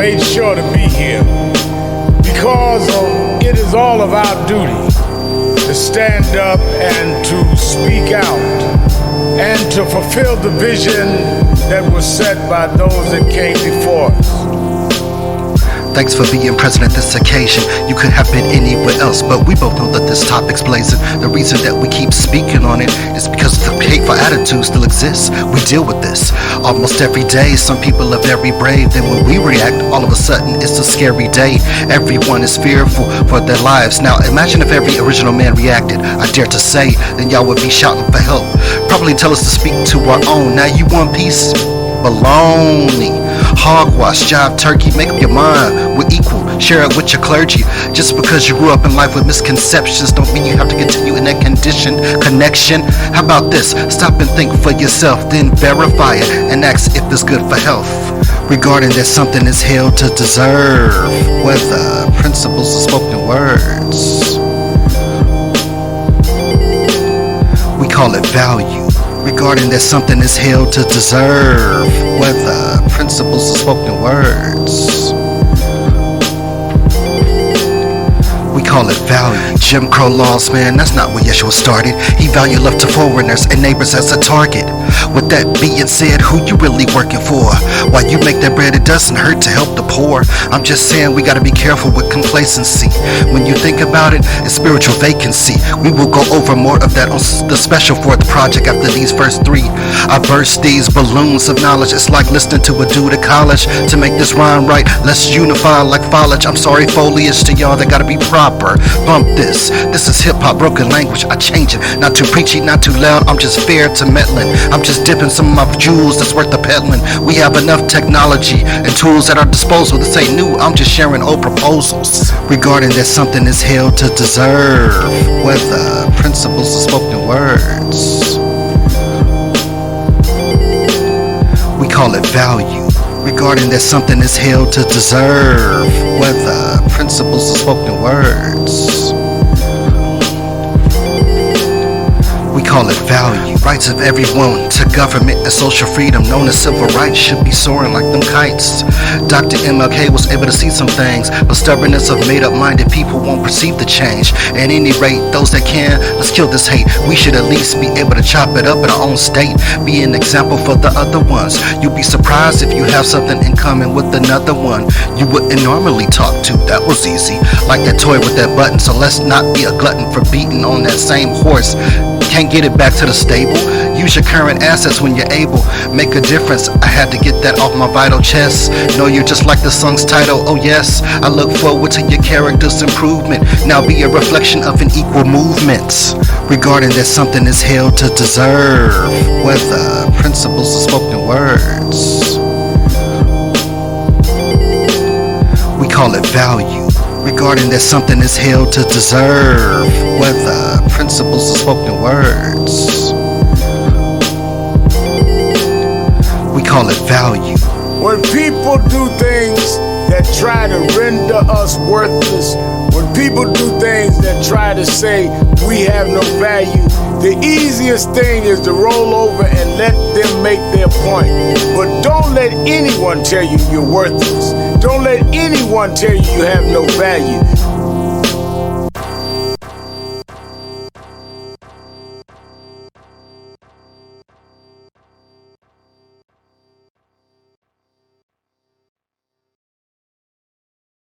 made sure to be here because it is all of our duty to stand up and to speak out and to fulfill the vision that was set by those that came before us. Thanks for being present at this occasion. You could have been anywhere else, but we both know that this topic's blazing. The reason that we keep speaking on it is because the hateful attitude still exists. We deal with this almost every day. Some people are very brave. Then when we react, all of a sudden it's a scary day. Everyone is fearful for their lives. Now imagine if every original man reacted. I dare to say, then y'all would be shouting for help. Probably tell us to speak to our own. Now you want peace? Baloney. Hogwash, jive turkey, make up your mind. We're equal, share it with your clergy. Just because you grew up in life with misconceptions don't mean you have to continue in that connection. How about this? Stop and think for yourself, then verify it and ask if it's good for health. Regarding that something is held to deserve, whether principles or spoken words, we call it value. Regarding that something is held to deserve, whether principles or spoken words, we call it value. Jim Crow laws, man, that's not where Yeshua started. He valued love to foreigners and neighbors as a target. With that being said, who you really working for? While you make that bread, it doesn't hurt to help the poor. I'm just saying we gotta be careful with complacency. When you think about it, it's spiritual vacancy. We will go over more of that on the special fourth project after these first three. I burst these balloons of knowledge. It's like listening to a dude at college. To make this rhyme right, let's unify like foliage. I'm sorry, foliage to y'all that gotta be proper. Bump this. This is hip-hop, broken language. I change it. Not too preachy, not too loud. I'm just fair to meddling. I'm just dipping some of my jewels that's worth the peddling. We have enough technology and tools at our disposal. This ain't new. I'm just sharing old proposals. Regarding that something is held to deserve, whether principles or spoken words, we call it value. Regarding that something is held to deserve, whether principles or spoken words, we call it value. Rights of everyone to government and social freedom known as civil rights should be soaring like them kites. Dr. MLK was able to see some things, but stubbornness of made-up-minded people won't perceive the change. At any rate, those that can, let's kill this hate. We should at least be able to chop it up in our own state. Be an example for the other ones. You'll be surprised if you have something in common with another one you wouldn't normally talk to. That was easy, like that toy with that button. So let's not be a glutton for beating on that same horse. Can't get it back to the stable. Use your current assets when you're able. Make a difference. I had to get that off my vital chest. Know you're just like the song's title. Oh yes, I look forward to your character's improvement. Now be a reflection of an equal movement. Regarding that something is held to deserve, whether principles or spoken words, we call it value. Regarding that something is held to deserve, whether principles or spoken words, we call it value. When people do things that try to render us worthless, when people do things that try to say we have no value, the easiest thing is to roll over and let them make their point. But don't let anyone tell you you're worthless. Don't let anyone tell you you have no value.